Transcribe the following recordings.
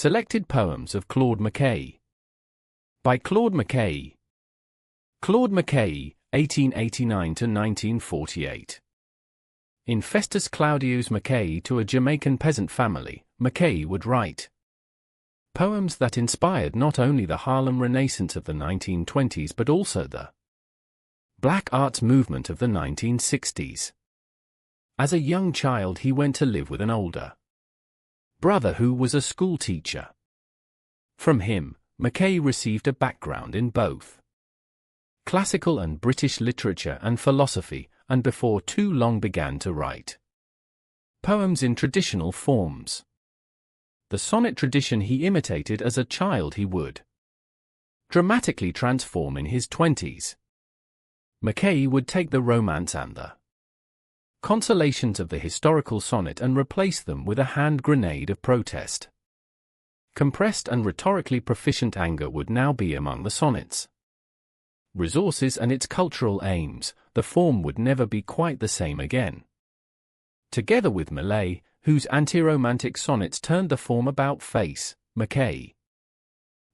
Selected Poems of Claude McKay. By Claude McKay. Claude McKay, 1889–1948. In Festus Claudius McKay to a Jamaican peasant family, McKay would write poems that inspired not only the Harlem Renaissance of the 1920s but also the Black Arts movement of the 1960s. As a young child he went to live with an older brother who was a school teacher. From him, McKay received a background in both classical and British literature and philosophy, and before too long began to write poems in traditional forms. The sonnet tradition he imitated as a child he would dramatically transform in his 20s. McKay would take the romance and the consolations of the historical sonnet and replace them with a hand grenade of protest. Compressed and rhetorically proficient anger would now be among the sonnet's resources and its cultural aims. The form would never be quite the same again. Together with Millais, whose anti-romantic sonnets turned the form about face, McKay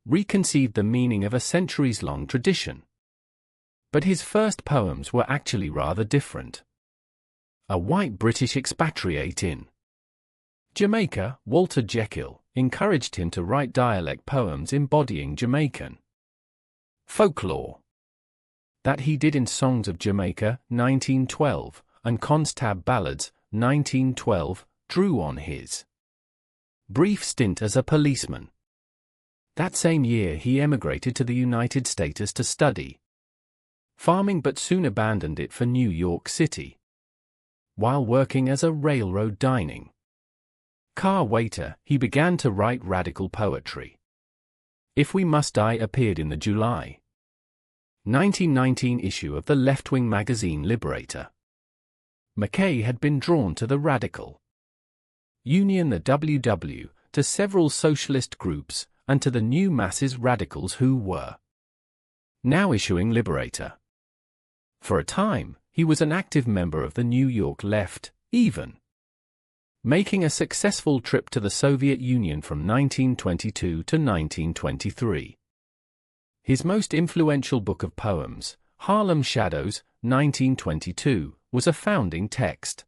reconceived the meaning of a centuries-long tradition. But his first poems were actually rather different. A white British expatriate in Jamaica, Walter Jekyll, encouraged him to write dialect poems embodying Jamaican folklore. That he did in Songs of Jamaica, 1912, and Constab Ballads, 1912, drew on his brief stint as a policeman. That same year he emigrated to the United States to study farming but soon abandoned it for New York City. While working as a railroad dining car waiter, he began to write radical poetry. If We Must Die appeared in the July 1919 issue of the left-wing magazine Liberator. McKay had been drawn to the radical union, the WW, to several socialist groups, and to the new masses radicals who were now issuing Liberator. For a time, he was an active member of the New York left, even making a successful trip to the Soviet Union from 1922 to 1923. His most influential book of poems, Harlem Shadows, 1922, was a founding text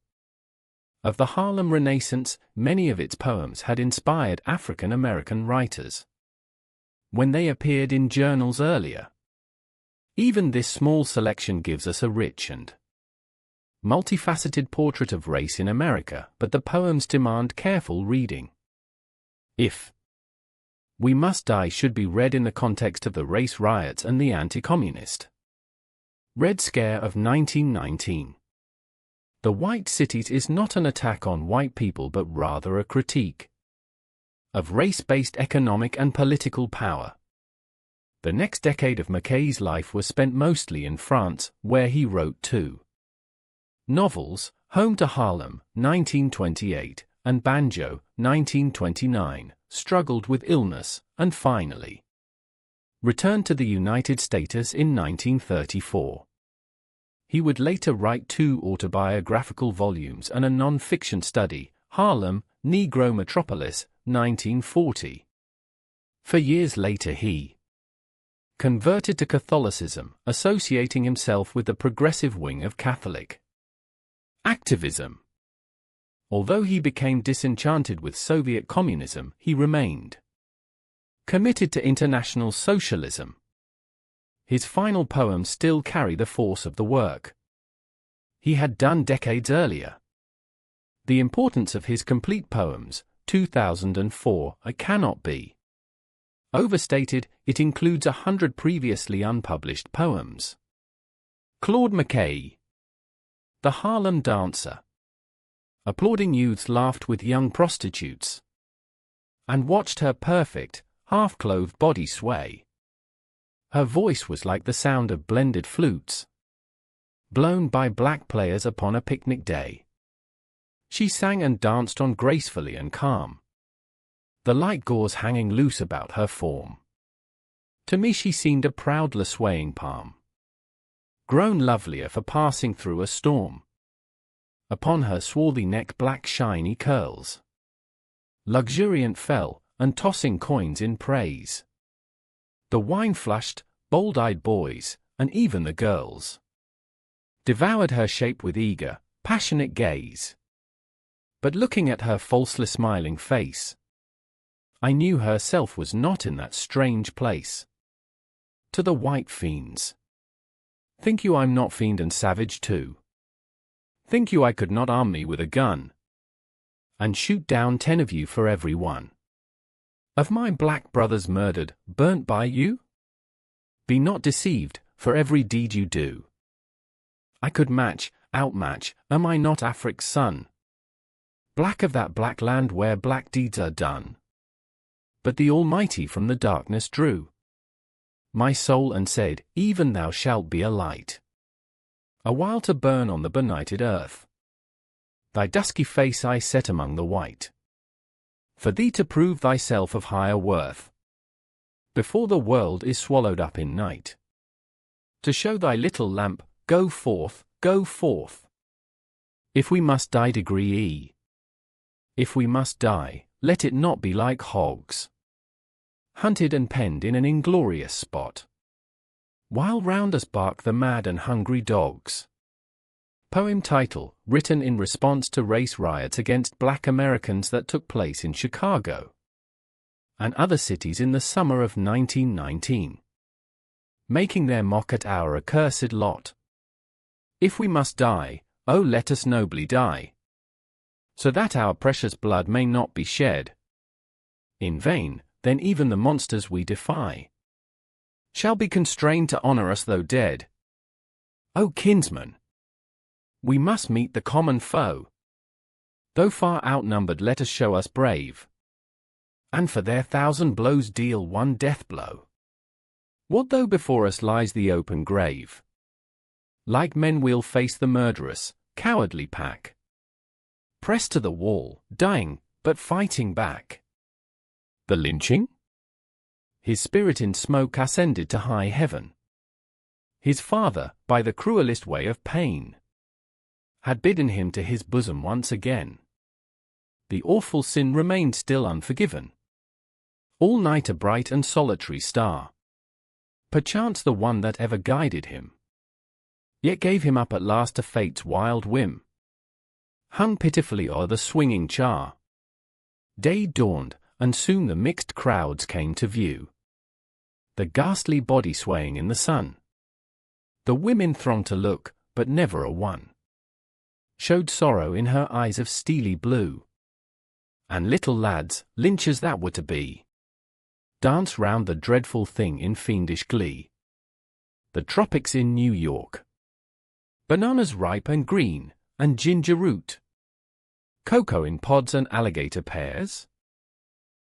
of the Harlem Renaissance. Many of its poems had inspired African American writers when they appeared in journals earlier. Even this small selection gives us a rich and multifaceted portrait of race in America, but the poems demand careful reading. If We Must Die should be read in the context of the race riots and the anti-communist Red Scare of 1919. The White Cities is not an attack on white people but rather a critique of race-based economic and political power. The next decade of McKay's life was spent mostly in France, where he wrote two novels, Home to Harlem, 1928, and Banjo, 1929, struggled with illness, and finally returned to the United States in 1934. He would later write two autobiographical volumes and a non-fiction study, Harlem, Negro Metropolis, 1940. For years later he converted to Catholicism, associating himself with the progressive wing of Catholic activism. Although he became disenchanted with Soviet communism, he remained committed to international socialism. His final poems still carry the force of the work he had done decades earlier. The importance of his complete poems, 2004, cannot be overstated. It includes 100 previously unpublished poems. Claude McKay. The Harlem Dancer. Applauding youths laughed with young prostitutes and watched her perfect, half-clothed body sway. Her voice was like the sound of blended flutes blown by black players upon a picnic day. She sang and danced on gracefully and calm, the light gauze hanging loose about her form. To me she seemed a proudly swaying palm, grown lovelier for passing through a storm. Upon her swarthy neck black shiny curls luxuriant fell, and tossing coins in praise. The wine-flushed, bold-eyed boys, and even the girls, devoured her shape with eager, passionate gaze. But looking at her falsely smiling face, I knew herself was not in that strange place. To the white fiends, think you I'm not fiend and savage too? Think you I could not arm me with a gun, and shoot down 10 of you for every one of my black brothers murdered, burnt by you? Be not deceived, for every deed you do, I could outmatch, am I not Afric's son? Black of that black land where black deeds are done. But the Almighty from the darkness drew my soul and said, even thou shalt be a light, a while to burn on the benighted earth. Thy dusky face I set among the white, for thee to prove thyself of higher worth, before the world is swallowed up in night. To show thy little lamp, go forth, go forth. If we must die degree, if we must die, let it not be like hogs, hunted and penned in an inglorious spot, while round us bark the mad and hungry dogs. Poem title, written in response to race riots against black Americans that took place in Chicago and other cities in the summer of 1919, making their mock at our accursed lot. If we must die, oh let us nobly die, so that our precious blood may not be shed in vain. Then even the monsters we defy shall be constrained to honor us though dead. O kinsman, we must meet the common foe. Though far outnumbered, let us show us brave, and for their 1,000 blows deal one death blow. What though before us lies the open grave? Like men we'll face the murderous, cowardly pack, pressed to the wall, dying, but fighting back. The lynching? His spirit in smoke ascended to high heaven. His father, by the cruelest way of pain, had bidden him to his bosom once again. The awful sin remained still unforgiven. All night a bright and solitary star, perchance the one that ever guided him, yet gave him up at last to fate's wild whim, hung pitifully o'er the swinging char. Day dawned, and soon the mixed crowds came to view, the ghastly body swaying in the sun. The women thronged to look, but never a one showed sorrow in her eyes of steely blue. And little lads, lynchers that were to be, danced round the dreadful thing in fiendish glee. The tropics in New York, bananas ripe and green, and ginger root, cocoa in pods and alligator pears.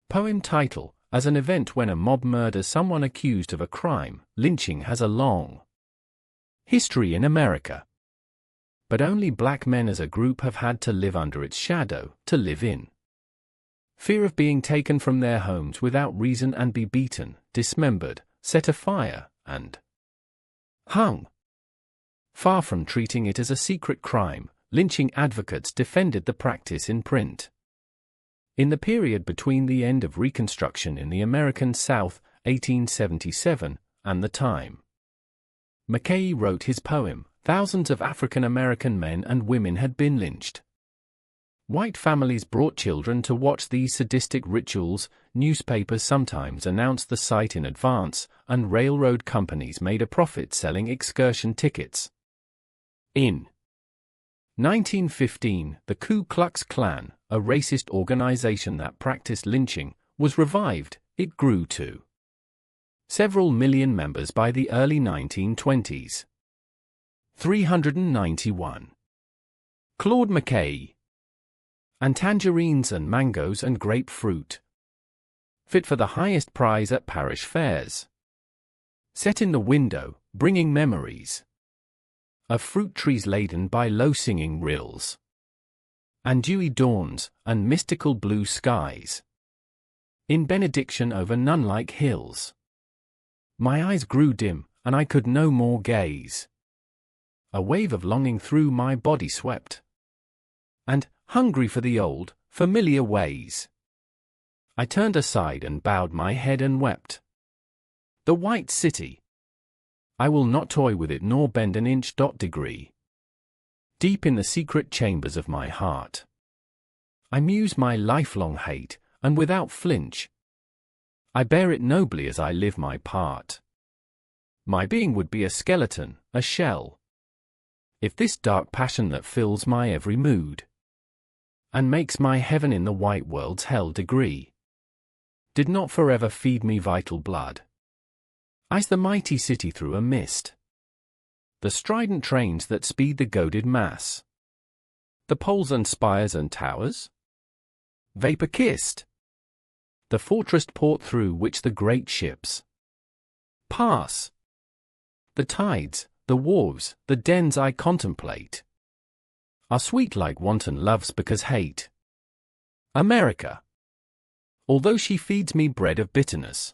Poem title, as an event when a mob murders someone accused of a crime, lynching has a long history in America. But only black men as a group have had to live under its shadow, to live in fear of being taken from their homes without reason and be beaten, dismembered, set afire, and hung. Far from treating it as a secret crime, lynching advocates defended the practice in print. In the period between the end of Reconstruction in the American South, 1877, and the time McKay wrote his poem, thousands of African American men and women had been lynched. White families brought children to watch these sadistic rituals, newspapers sometimes announced the sight in advance, and railroad companies made a profit selling excursion tickets. In 1915, the Ku Klux Klan, a racist organization that practiced lynching, was revived. It grew to several million members by the early 1920s. 391. Claude McKay. And tangerines and mangoes and grapefruit, fit for the highest prize at parish fairs, set in the window, bringing memories of fruit trees laden by low-singing rills, and dewy dawns, and mystical blue skies, in benediction over nun-like hills. My eyes grew dim, and I could no more gaze. A wave of longing through my body swept, and, hungry for the old, familiar ways, I turned aside and bowed my head and wept. The White City. I will not toy with it nor bend an inch. Degree. Deep in the secret chambers of my heart, I muse my lifelong hate, and without flinch, I bear it nobly as I live my part. My being would be a skeleton, a shell, if this dark passion that fills my every mood, and makes my heaven in the white world's hell degree, did not forever feed me vital blood. Ice the mighty city through a mist, the strident trains that speed the goaded mass, the poles and spires and towers, vapor-kissed, the fortressed port through which the great ships pass, the tides, the wharves, the dens I contemplate, are sweet like wanton loves because hate. America, although she feeds me bread of bitterness,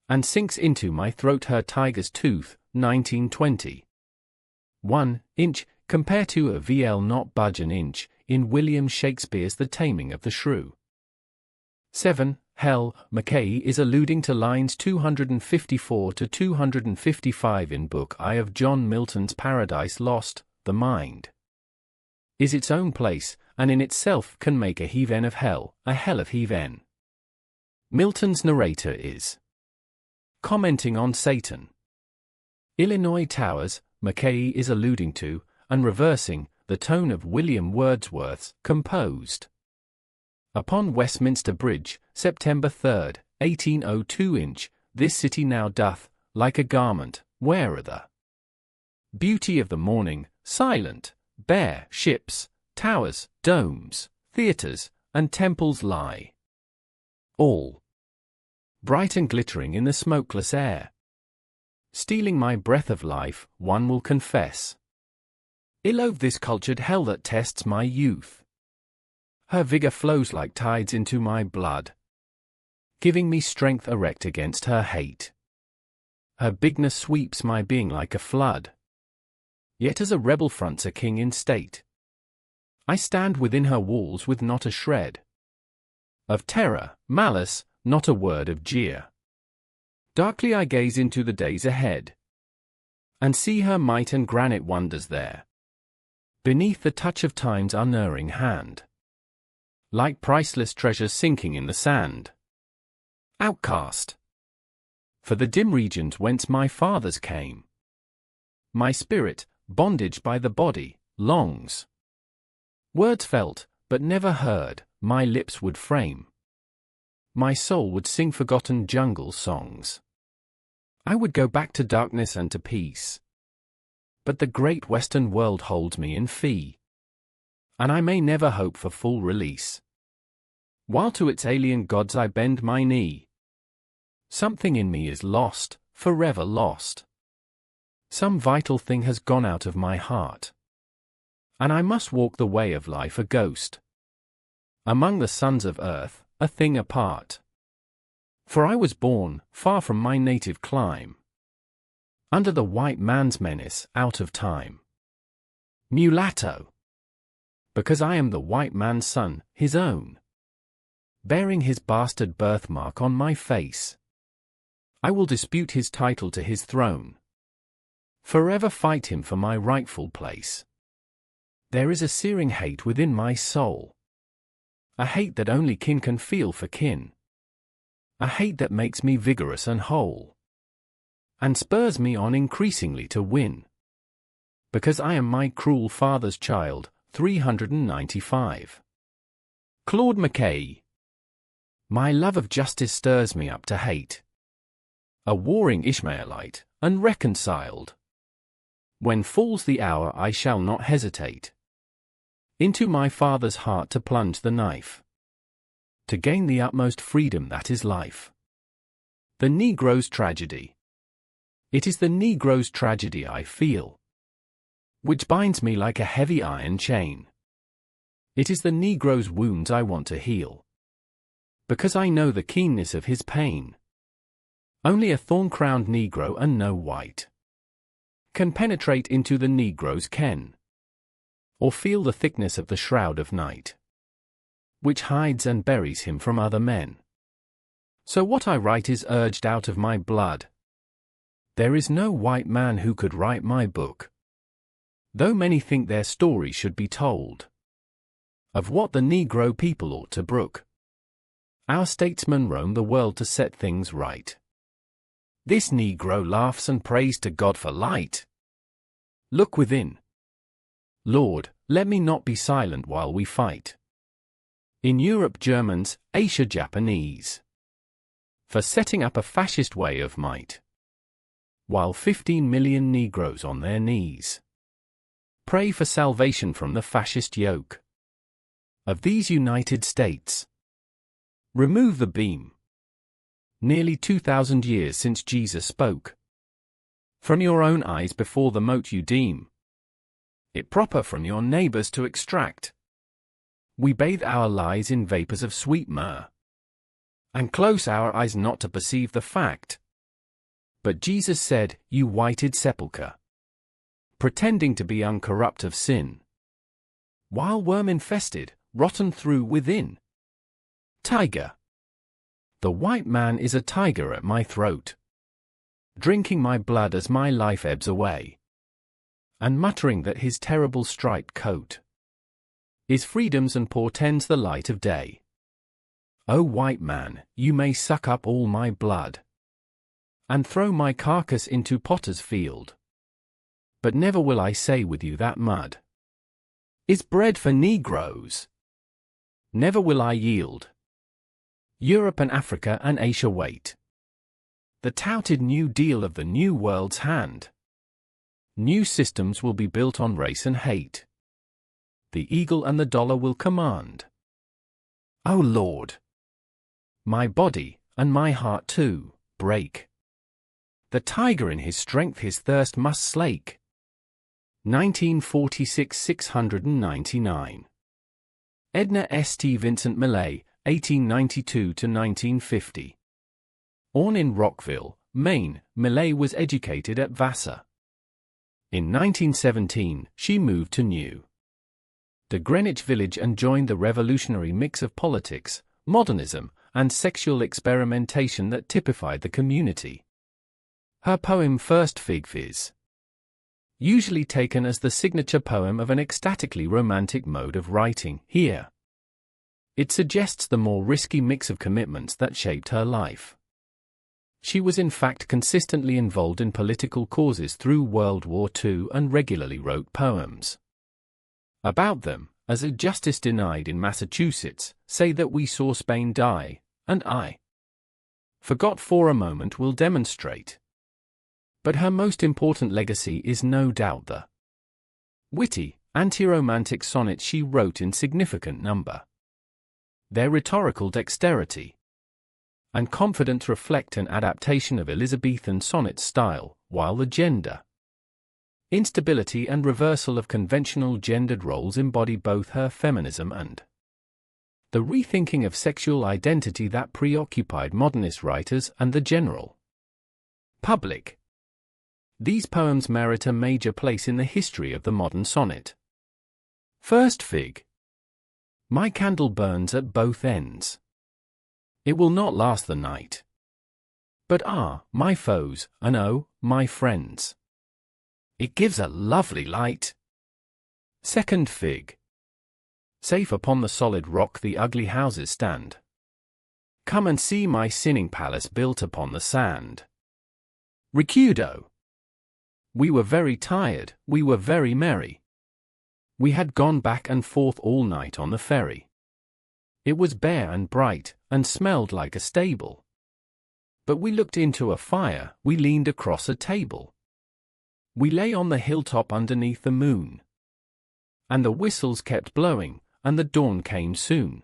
and sinks into my throat her tiger's tooth, 1920. 1 inch, compare to a VL not budge an inch, in William Shakespeare's The Taming of the Shrew. 7. Hell, McKay is alluding to lines 254 to 255 in Book I of John Milton's Paradise Lost. The mind is its own place, and in itself can make a heathen of hell, a hell of heathen. Milton's narrator is commenting on Satan. Illinois Towers, McKay is alluding to, and reversing, the tone of William Wordsworth's Composed upon Westminster Bridge, September 3, 1802 inch, this city now doth, like a garment, wear the beauty of the morning, silent, bare ships, towers, domes, theatres, and temples lie, all bright and glittering in the smokeless air. Stealing my breath of life, one will confess, ill of this cultured hell that tests my youth. Her vigor flows like tides into my blood, giving me strength erect against her hate. Her bigness sweeps my being like a flood. Yet as a rebel fronts a king in state, I stand within her walls with not a shred of terror, malice, not a word of jeer. Darkly I gaze into the days ahead, and see her might and granite wonders there, beneath the touch of time's unerring hand, like priceless treasures sinking in the sand. Outcast, for the dim regions whence my fathers came, my spirit, bondage by the body, longs. Words felt, but never heard, my lips would frame. My soul would sing forgotten jungle songs. I would go back to darkness and to peace. But the great Western world holds me in fee, and I may never hope for full release. While to its alien gods I bend my knee, something in me is lost, forever lost. Some vital thing has gone out of my heart, and I must walk the way of life a ghost, among the sons of earth, a thing apart. For I was born, far from my native clime, under the white man's menace, out of time. Mulatto, because I am the white man's son, his own, bearing his bastard birthmark on my face. I will dispute his title to his throne, forever fight him for my rightful place. There is a searing hate within my soul, a hate that only kin can feel for kin, a hate that makes me vigorous and whole, and spurs me on increasingly to win, because I am my cruel father's child. 395. Claude McKay. My love of justice stirs me up to hate, a warring Ishmaelite, unreconciled. When falls the hour I shall not hesitate, into my father's heart to plunge the knife, to gain the utmost freedom that is life. The Negro's tragedy. It is the Negro's tragedy I feel, which binds me like a heavy iron chain. It is the Negro's wounds I want to heal, because I know the keenness of his pain. Only a thorn-crowned Negro and no white can penetrate into the Negro's ken, or feel the thickness of the shroud of night. which hides and buries him from other men. So what I write is urged out of my blood. There is no white man who could write my book, though many think their story should be told, of what the Negro people ought to brook. Our statesmen roam the world to set things right. This Negro laughs and prays to God for light. Look within. Lord, let me not be silent while we fight. In Europe Germans, Asia Japanese, for setting up a fascist way of might, while 15 million Negroes on their knees pray for salvation from the fascist yoke of these United States. Remove the beam. Nearly 2,000 years since Jesus spoke. From your own eyes before the mote you deem it proper from your neighbors to extract. We bathe our lies in vapors of sweet myrrh, and close our eyes not to perceive the fact. But Jesus said, you whited sepulchre, pretending to be uncorrupt of sin, while worm-infested, rotten through within. Tiger. The white man is a tiger at my throat, drinking my blood as my life ebbs away, and muttering that his terrible striped coat is freedom's and portends the light of day. O white man, you may suck up all my blood, and throw my carcass into potter's field, but never will I say with you that mud is bread for Negroes. Never will I yield. Europe and Africa and Asia wait the touted New Deal of the New World's hand. New systems will be built on race and hate. The eagle and the dollar will command. O Lord, my body, and my heart too, break. The tiger in his strength his thirst must slake. 1946 699. Edna St. Vincent Millay, 1892–1950. Born in Rockville, Maine, Millay was educated at Vassar. In 1917, she moved to New to Greenwich Village and joined the revolutionary mix of politics, modernism, and sexual experimentation that typified the community. Her poem First Fig is usually taken as the signature poem of an ecstatically romantic mode of writing. Here, it suggests the more risky mix of commitments that shaped her life. She was in fact consistently involved in political causes through World War II and regularly wrote poems about them, as A Justice Denied in Massachusetts, Say That We Saw Spain Die, and I Forgot for a Moment will demonstrate. But her most important legacy is no doubt the witty, anti-romantic sonnets she wrote in significant number. Their rhetorical dexterity and confidence reflect an adaptation of Elizabethan sonnet style, while the gender instability and reversal of conventional gendered roles embody both her feminism and the rethinking of sexual identity that preoccupied modernist writers and the general public. These poems merit a major place in the history of the modern sonnet. First Fig. My candle burns at both ends. It will not last the night. But my foes, and my friends, it gives a lovely light. Second Fig. Safe upon the solid rock the ugly houses stand. Come and see my sinning palace built upon the sand. Recudo. We were very tired, we were very merry. We had gone back and forth all night on the ferry. It was bare and bright, and smelled like a stable. But we looked into a fire, we leaned across a table. We lay on the hilltop underneath the moon. And the whistles kept blowing, and the dawn came soon.